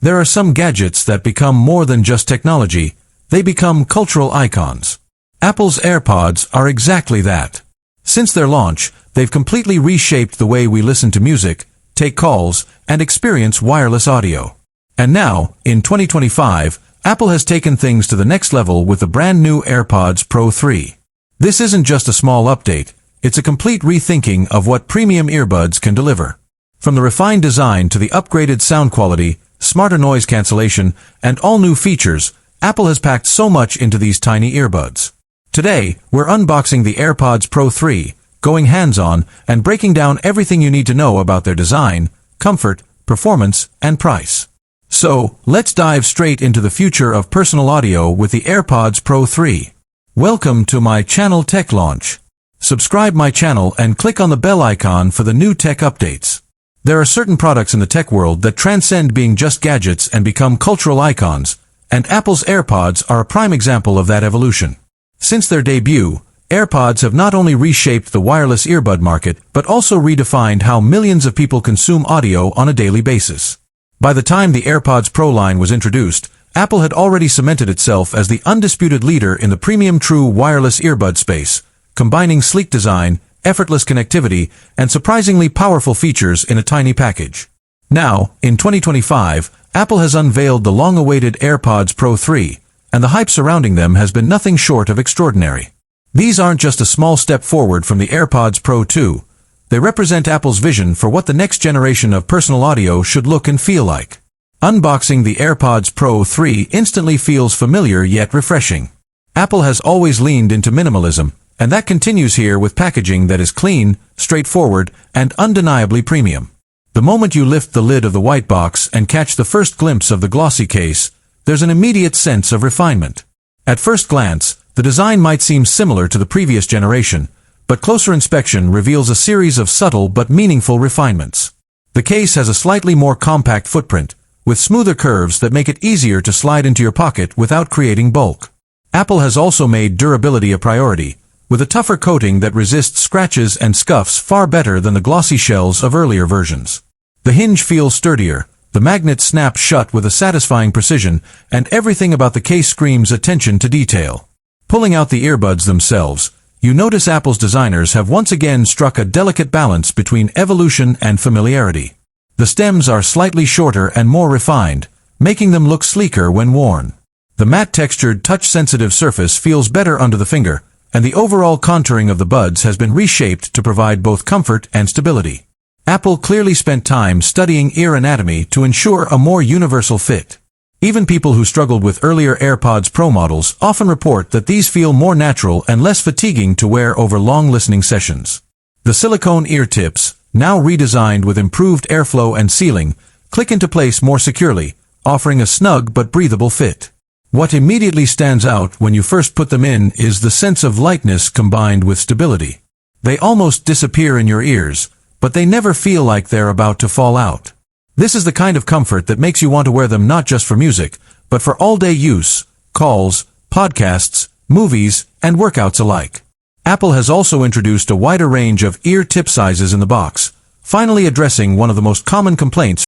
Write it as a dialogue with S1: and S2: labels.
S1: There are some gadgets that become more than just technology, they become cultural icons. Apple's AirPods are exactly that. Since their launch, they've completely reshaped the way we listen to music, take calls, and experience wireless audio. And now, in 2025, Apple has taken things to the next level with the brand new AirPods Pro 3. This isn't just a small update, it's a complete rethinking of what premium earbuds can deliver. From the refined design to the upgraded sound quality, smarter noise cancellation, and all new features, Apple has packed so much into these tiny earbuds. Today, we're unboxing the AirPods Pro 3, going hands-on and breaking down everything you need to know about their design, comfort, performance, and price. So, let's dive straight into the future of personal audio with the AirPods Pro 3. Welcome to my channel Tech Launch. Subscribe my channel and click on the bell icon for the new tech updates. There are certain products in the tech world that transcend being just gadgets and become cultural icons, and Apple's AirPods are a prime example of that evolution. Since their debut, AirPods have not only reshaped the wireless earbud market, but also redefined how millions of people consume audio on a daily basis. By the time the AirPods Pro line was introduced, Apple had already cemented itself as the undisputed leader in the premium true wireless earbud space, combining sleek design, effortless connectivity, and surprisingly powerful features in a tiny package. Now, in 2025, Apple has unveiled the long-awaited AirPods Pro 3, and the hype surrounding them has been nothing short of extraordinary. These aren't just a small step forward from the AirPods Pro 2, they represent Apple's vision for what the next generation of personal audio should look and feel like. Unboxing the AirPods Pro 3 instantly feels familiar yet refreshing. Apple has always leaned into minimalism, and that continues here with packaging that is clean, straightforward, and undeniably premium. The moment you lift the lid of the white box and catch the first glimpse of the glossy case, there's an immediate sense of refinement. At first glance, the design might seem similar to the previous generation, but closer inspection reveals a series of subtle but meaningful refinements. The case has a slightly more compact footprint, with smoother curves that make it easier to slide into your pocket without creating bulk. Apple has also made durability a priority, with a tougher coating that resists scratches and scuffs far better than the glossy shells of earlier versions. The hinge feels sturdier, the magnet snaps shut with a satisfying precision, and everything about the case screams attention to detail. Pulling out the earbuds themselves, you notice Apple's designers have once again struck a delicate balance between evolution and familiarity. The stems are slightly shorter and more refined, making them look sleeker when worn. The matte-textured touch-sensitive surface feels better under the finger, and the overall contouring of the buds has been reshaped to provide both comfort and stability. Apple clearly spent time studying ear anatomy to ensure a more universal fit. Even people who struggled with earlier AirPods Pro models often report that these feel more natural and less fatiguing to wear over long listening sessions. The silicone ear tips, now redesigned with improved airflow and sealing, click into place more securely, offering a snug but breathable fit. What immediately stands out when you first put them in is the sense of lightness combined with stability. They almost disappear in your ears, but they never feel like they're about to fall out. This is the kind of comfort that makes you want to wear them not just for music, but for all-day use, calls, podcasts, movies, and workouts alike. Apple has also introduced a wider range of ear tip sizes in the box, finally addressing one of the most common complaints